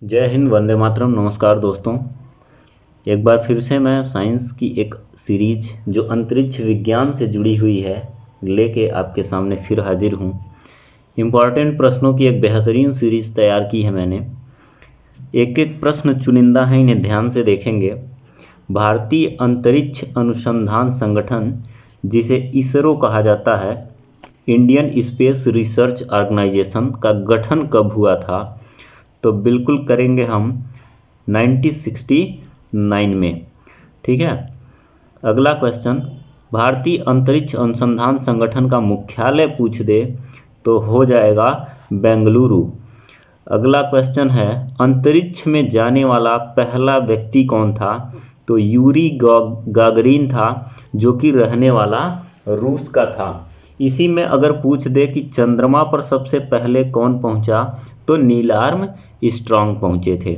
जय हिंद, वंदे मातरम। नमस्कार दोस्तों, एक बार फिर से मैं साइंस की एक सीरीज जो अंतरिक्ष विज्ञान से जुड़ी हुई है लेके आपके सामने फिर हाजिर हूँ। इम्पॉर्टेंट प्रश्नों की एक बेहतरीन सीरीज तैयार की है मैंने। एक एक प्रश्न चुनिंदा है, इन्हें ध्यान से देखेंगे। भारतीय अंतरिक्ष अनुसंधान संगठन, जिसे इसरो कहा जाता है, इंडियन स्पेस रिसर्च ऑर्गेनाइजेशन का गठन कब हुआ था? तो बिल्कुल करेंगे हम 1969 में। ठीक है। अगला क्वेश्चन, भारतीय अंतरिक्ष अनुसंधान संगठन का मुख्यालय पूछ दे तो हो जाएगा बेंगलुरु। अगला क्वेश्चन है, अंतरिक्ष में जाने वाला पहला व्यक्ति कौन था? तो यूरी गागरिन था, जो कि रहने वाला रूस का था। इसी में अगर पूछ दे कि चंद्रमा पर सबसे पहले कौन पहुंचा, तो नील आर्मस्ट्रांग पहुंचे थे।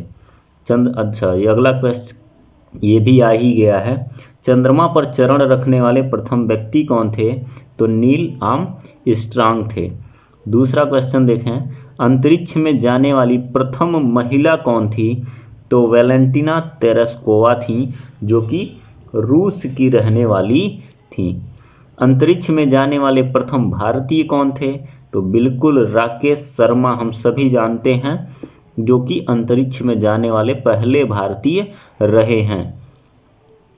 अच्छा, ये अगला क्वेश्चन ये भी आ ही गया है। चंद्रमा पर चरण रखने वाले प्रथम व्यक्ति कौन थे? तो नील आर्मस्ट्रांग थे। दूसरा क्वेश्चन देखें, अंतरिक्ष में जाने वाली प्रथम महिला कौन थी? तो वैलेंटिना तेरेस्कोवा थी, जो कि रूस की रहने वाली थी। अंतरिक्ष में जाने वाले प्रथम भारतीय कौन थे? तो बिल्कुल राकेश शर्मा, हम सभी जानते हैं, जो कि अंतरिक्ष में जाने वाले पहले भारतीय रहे हैं।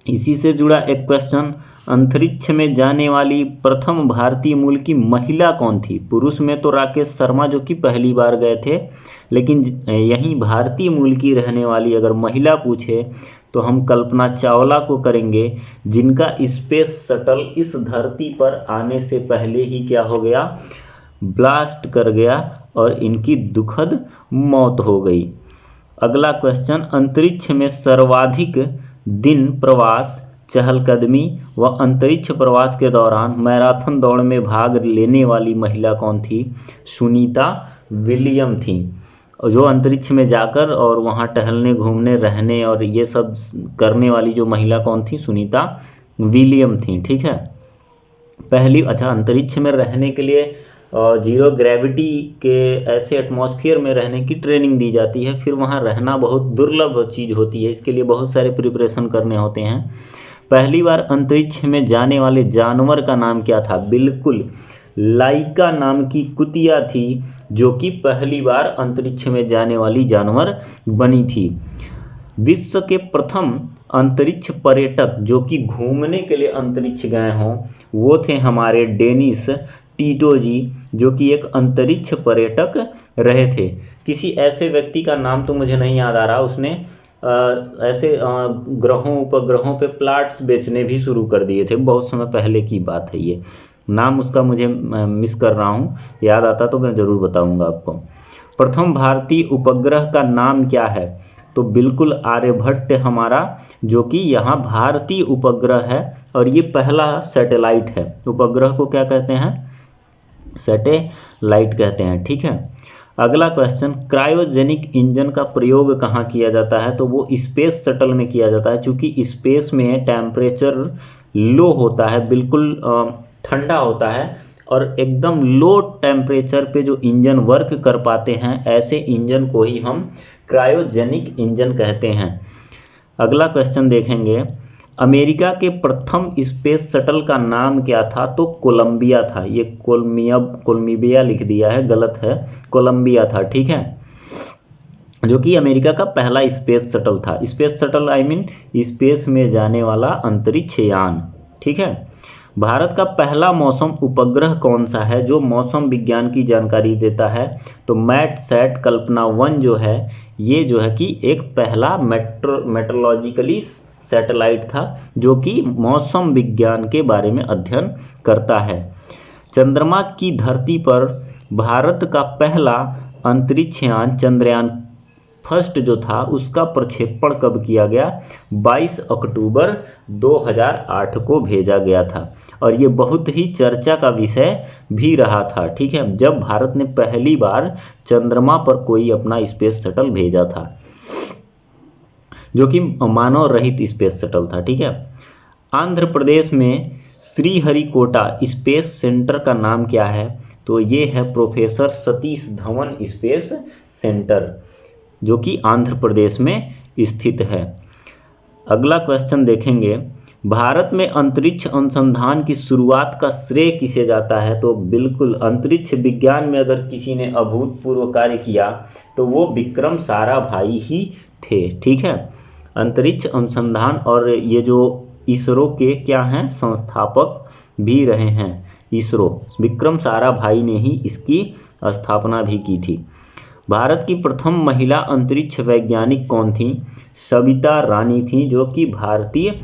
इसी से जुड़ा एक क्वेश्चन, अंतरिक्ष में जाने वाली प्रथम भारतीय मूल की महिला कौन थी? पुरुष में तो राकेश शर्मा, जो कि पहली बार गए थे, लेकिन यहीं भारतीय मूल की रहने वाली अगर महिला पूछे तो हम कल्पना चावला को करेंगे, जिनका स्पेस शटल इस धरती पर आने से पहले ही क्या हो गया? ब्लास्ट कर गया और इनकी दुखद मौत हो गई। अगला क्वेश्चन, अंतरिक्ष में सर्वाधिक दिन प्रवास, चहलकदमी व अंतरिक्ष प्रवास के दौरान मैराथन दौड़ में भाग लेने वाली महिला कौन थी? सुनीता विलियम थी। जो अंतरिक्ष में जाकर और वहां टहलने, घूमने, रहने और ये सब करने वाली जो महिला कौन थी? सुनीता विलियम थी। ठीक है। पहली, अच्छा, अंतरिक्ष में रहने के लिए जीरो ग्रेविटी के ऐसे एटमॉस्फेयर में रहने की ट्रेनिंग दी जाती है। फिर वहाँ रहना बहुत दुर्लभ चीज़ होती है, इसके लिए बहुत सारे प्रिपरेशन करने होते हैं। पहली बार अंतरिक्ष में जाने वाले जानवर का नाम क्या था? बिल्कुल लाइका नाम की कुतिया थी, जो कि पहली बार अंतरिक्ष में जाने वाली जानवर बनी थी। विश्व के प्रथम अंतरिक्ष पर्यटक जो कि घूमने के लिए अंतरिक्ष गए हों, वो थे हमारे डेनिस टीटो जी, जो कि एक अंतरिक्ष पर्यटक रहे थे। किसी ऐसे व्यक्ति का नाम तो मुझे नहीं याद आ रहा, उसने ऐसे ग्रहों, उपग्रहों पे प्लाट्स बेचने भी शुरू कर दिए थे। बहुत समय पहले की बात है, ये नाम उसका मुझे मिस कर रहा हूँ, याद आता तो मैं ज़रूर बताऊंगा आपको। प्रथम भारतीय उपग्रह का नाम क्या है? तो बिल्कुल आर्यभट्ट हमारा, जो कि यहाँ भारतीय उपग्रह है और ये पहला सैटेलाइट है। उपग्रह को क्या कहते हैं? सैटेलाइट कहते हैं। ठीक है। अगला क्वेश्चन, क्रायोजेनिक इंजन का प्रयोग कहाँ किया जाता है? तो वो स्पेस शटल में किया जाता है, क्योंकि स्पेस में टेम्परेचर लो होता है, बिल्कुल ठंडा होता है, और एकदम लो टेम्परेचर पे जो इंजन वर्क कर पाते हैं, ऐसे इंजन को ही हम क्रायोजेनिक इंजन कहते हैं। अगला क्वेश्चन देखेंगे, अमेरिका के प्रथम स्पेस शटल का नाम क्या था? तो कोलंबिया था। ये कोलंबिया लिख दिया है, गलत है, कोलंबिया था। ठीक है। जो कि अमेरिका का पहला स्पेस शटल था। Space shuttle I mean space में जाने वाला अंतरिक्ष यान। ठीक है। भारत का पहला मौसम उपग्रह कौन सा है जो मौसम विज्ञान की जानकारी देता है? तो मैटसैट कल्पना 1 जो है, ये जो है कि एक पहला मेट्रोलॉजिकली सैटेलाइट था, जो कि मौसम विज्ञान के बारे में अध्ययन करता है। चंद्रमा की धरती पर भारत का पहला अंतरिक्ष यान चंद्रयान फर्स्ट जो था, उसका प्रक्षेपण कब किया गया? 22 अक्टूबर 2008 को भेजा गया था, और ये बहुत ही चर्चा का विषय भी रहा था। ठीक है, जब भारत ने पहली बार चंद्रमा पर कोई अपना स्पेस शटल भेजा था, जो कि मानव रहित स्पेस शटल था। ठीक है। आंध्र प्रदेश में श्रीहरिकोटा स्पेस सेंटर का नाम क्या है? तो ये है professor Satish Dhawan space centre. जो कि आंध्र प्रदेश में स्थित है। अगला क्वेश्चन देखेंगे, भारत में अंतरिक्ष अनुसंधान की शुरुआत का श्रेय किसे जाता है? तो बिल्कुल अंतरिक्ष विज्ञान में अगर किसी ने अभूतपूर्व कार्य किया तो वो विक्रम साराभाई ही थे। ठीक है, अंतरिक्ष अनुसंधान और ये जो इसरो के क्या हैं, संस्थापक भी रहे हैं। इसरो विक्रम साराभाई ने ही इसकी स्थापना भी की थी। भारत की प्रथम महिला अंतरिक्ष वैज्ञानिक कौन थी? सविता रानी थी, जो कि भारतीय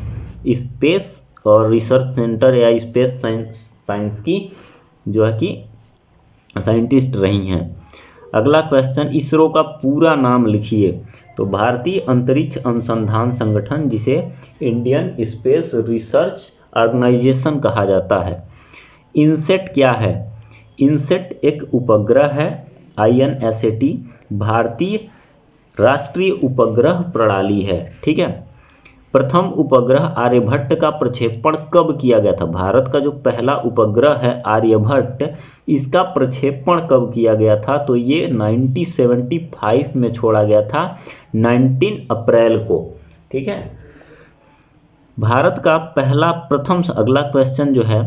स्पेस और रिसर्च सेंटर या स्पेस साइंस की जो है कि साइंटिस्ट रही हैं। अगला क्वेश्चन, इसरो का पूरा नाम लिखिए। तो भारतीय अंतरिक्ष अनुसंधान संगठन, जिसे इंडियन स्पेस रिसर्च ऑर्गेनाइजेशन कहा जाता है। इनसेट क्या है? इनसेट एक उपग्रह है, INSAT भारतीय राष्ट्रीय उपग्रह प्रणाली है। ठीक है, प्रथम उपग्रह आर्यभट्ट का प्रक्षेपण कब किया गया था? भारत का जो पहला उपग्रह है आर्यभट्ट, इसका प्रक्षेपण कब किया गया था? तो ये 1975 में छोड़ा गया था, 19 अप्रैल को। ठीक है, भारत का पहला प्रथम, अगला क्वेश्चन जो है,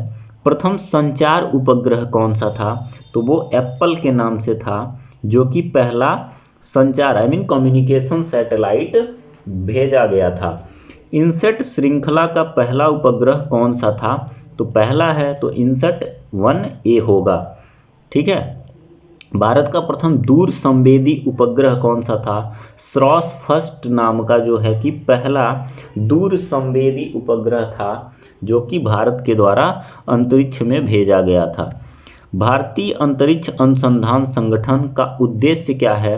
प्रथम संचार उपग्रह कौन सा था? तो वो एप्पल के नाम से था, जो कि पहला संचार कम्युनिकेशन सैटेलाइट भेजा गया था। इनसेट श्रृंखला का पहला उपग्रह कौन सा था? तो पहला है तो इनसेट 1A होगा। ठीक है, भारत का प्रथम दूर संवेदी उपग्रह कौन सा था? स्रॉस फर्स्ट नाम का जो है कि पहला दूर संवेदी उपग्रह था, जो कि भारत के द्वारा अंतरिक्ष में भेजा गया था। भारतीय अंतरिक्ष अनुसंधान संगठन का उद्देश्य क्या है?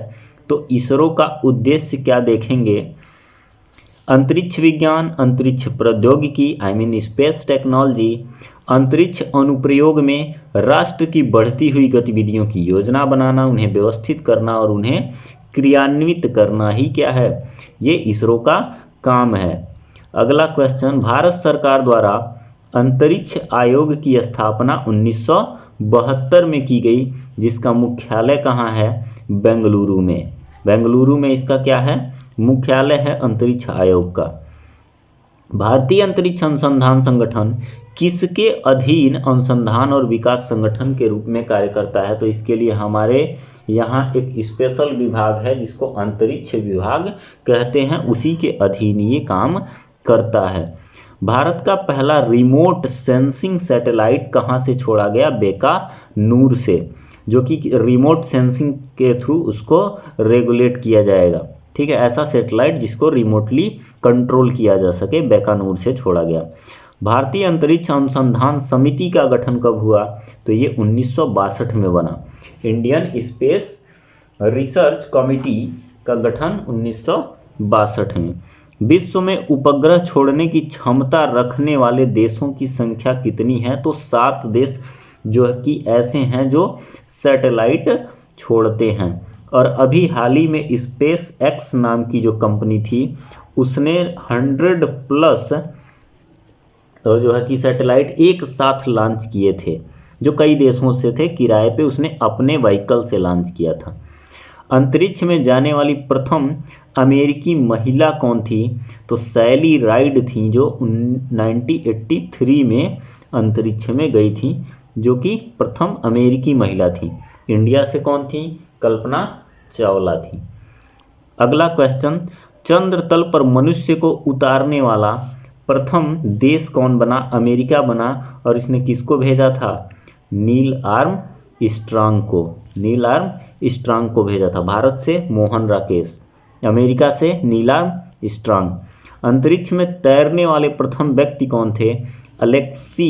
तो इसरो का उद्देश्य क्या देखेंगे, अंतरिक्ष विज्ञान, अंतरिक्ष प्रौद्योगिकी स्पेस टेक्नोलॉजी, अंतरिक्ष अनुप्रयोग में राष्ट्र की बढ़ती हुई गतिविधियों की योजना बनाना, उन्हें व्यवस्थित करना और उन्हें क्रियान्वित करना ही क्या है, ये इसरो का काम है। अगला क्वेश्चन, भारत सरकार द्वारा अंतरिक्ष आयोग की स्थापना 1972 में की गई, जिसका मुख्यालय कहाँ है? बेंगलुरु में। बेंगलुरु में इसका क्या है? मुख्यालय है अंतरिक्ष आयोग का। भारतीय अंतरिक्ष अनुसंधान संगठन किसके अधीन अनुसंधान और विकास संगठन के रूप में कार्य करता है? तो इसके लिए हमारे यहाँ एक स्पेशल विभाग है जिसको अंतरिक्ष विभाग कहते हैं, उसी के अधीन ये काम करता है। भारत का पहला रिमोट सेंसिंग सैटेलाइट कहाँ से छोड़ा गया? बीकानेर से, जो कि रिमोट सेंसिंग के थ्रू उसको रेगुलेट किया जाएगा। ठीक है, ऐसा सैटेलाइट जिसको रिमोटली कंट्रोल किया जा सके, बीकानेर से छोड़ा गया। भारतीय अंतरिक्ष अनुसंधान समिति का गठन कब हुआ? तो ये 1962 में बना। इंडियन स्पेस रिसर्च कमेटी का गठन 1962 में। विश्व में उपग्रह छोड़ने की क्षमता रखने वाले देशों की संख्या कितनी है? तो 7 देश जो कि ऐसे हैं जो सैटेलाइट छोड़ते हैं। और अभी हाल ही में स्पेस एक्स नाम की जो कंपनी थी, उसने 100+ तो जो है कि सैटेलाइट एक साथ लॉन्च किए थे, जो कई देशों से थे, किराए पे उसने अपने व्हीकल से लॉन्च किया था। अंतरिक्ष में जाने वाली प्रथम अमेरिकी महिला कौन थी? तो सैली राइड थी, जो 1983 में अंतरिक्ष में गई थी, जो कि प्रथम अमेरिकी महिला थी। इंडिया से कौन थी? कल्पना चावला थी। अगला क्वेश्चन, चंद्र तल पर मनुष्य को उतारने वाला प्रथम देश कौन बना? अमेरिका बना। और इसने किसको भेजा था? नील आर्मस्ट्रांग को। नील आर्मस्ट्रांग को भेजा था। भारत से मोहन राकेश, अमेरिका से नील आर्मस्ट्रांग। अंतरिक्ष में तैरने वाले प्रथम व्यक्ति कौन थे? अलेक्सी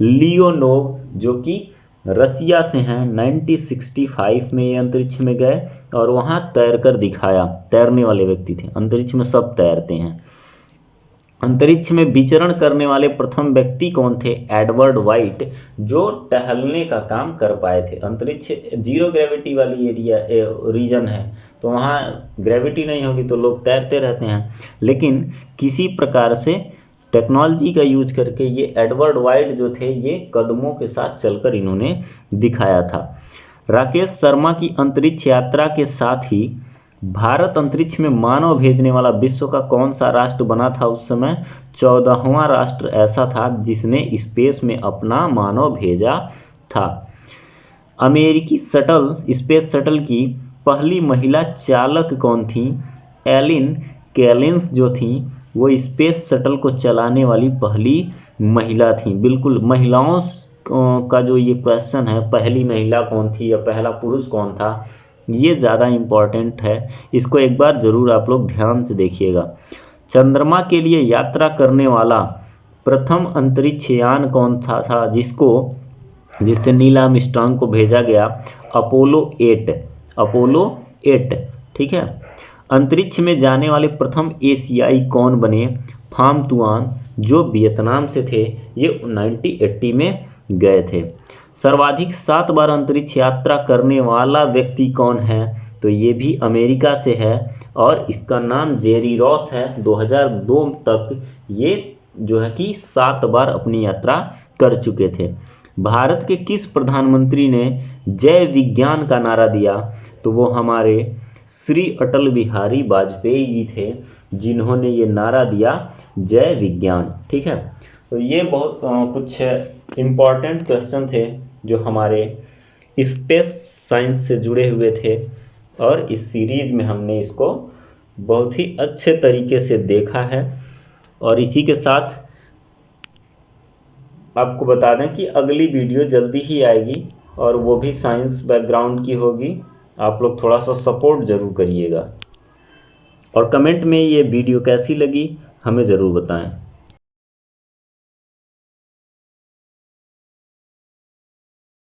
लियोनोव, जो कि रसिया से हैं। 1965 में ये अंतरिक्ष में गए और वहां तैरकर दिखाया। तैरने वाले व्यक्ति थे। अंतरिक्ष में सब तैरते हैं। अंतरिक्ष में विचरण करने वाले प्रथम व्यक्ति कौन थे? एडवर्ड वाइट, जो टहलने का काम कर पाए थे। अंतरिक्ष 0 ग्रेविटी वाली रीजन है, तो वहाँ ग्रेविटी नहीं होगी तो लोग तैरते रहते हैं, लेकिन किसी प्रकार से टेक्नोलॉजी का यूज करके ये एडवर्ड वाइट जो थे, ये कदमों के साथ चलकर इन्होंने दिखाया था। राकेश शर्मा की अंतरिक्ष यात्रा के साथ ही भारत अंतरिक्ष में मानव भेजने वाला विश्व का कौन सा राष्ट्र बना था उस समय? 14वां राष्ट्र ऐसा था जिसने स्पेस में अपना मानव भेजा था। अमेरिकी स्पेस शटल की पहली महिला चालक कौन थी? एलिन कैलिंस जो थी वो स्पेस शटल को चलाने वाली पहली महिला थी। बिल्कुल, महिलाओं का जो ये क्वेश्चन है, पहली महिला कौन थी या पहला पुरुष कौन था, ये ज़्यादा इम्पॉर्टेंट है। इसको एक बार ज़रूर आप लोग ध्यान से देखिएगा। चंद्रमा के लिए यात्रा करने वाला प्रथम अंतरिक्ष यान कौन था जिससे नील आर्मस्ट्रांग को भेजा गया? अपोलो 8। ठीक है। अंतरिक्ष में जाने वाले प्रथम एशियाई कौन बने? फाम तुआन, जो वियतनाम से थे, ये 1980 में गए थे। सर्वाधिक 7 बार अंतरिक्ष यात्रा करने वाला व्यक्ति कौन है? तो ये भी अमेरिका से है और इसका नाम जेरी रॉस है। 2002 तक ये जो है कि 7 बार अपनी यात्रा कर चुके थे। भारत के किस प्रधानमंत्री ने जय विज्ञान का नारा दिया? तो वो हमारे श्री अटल बिहारी वाजपेयी जी थे जिन्होंने ये नारा दिया, जय विज्ञान। ठीक है, तो ये बहुत कुछ इम्पॉर्टेंट क्वेश्चन थे जो हमारे स्पेस साइंस से जुड़े हुए थे और इस सीरीज में हमने इसको बहुत ही अच्छे तरीके से देखा है। और इसी के साथ आपको बता दें कि अगली वीडियो जल्दी ही आएगी और वो भी साइंस बैकग्राउंड की होगी। आप लोग थोड़ा सा सपोर्ट ज़रूर करिएगा और कमेंट में ये वीडियो कैसी लगी हमें ज़रूर बताएं।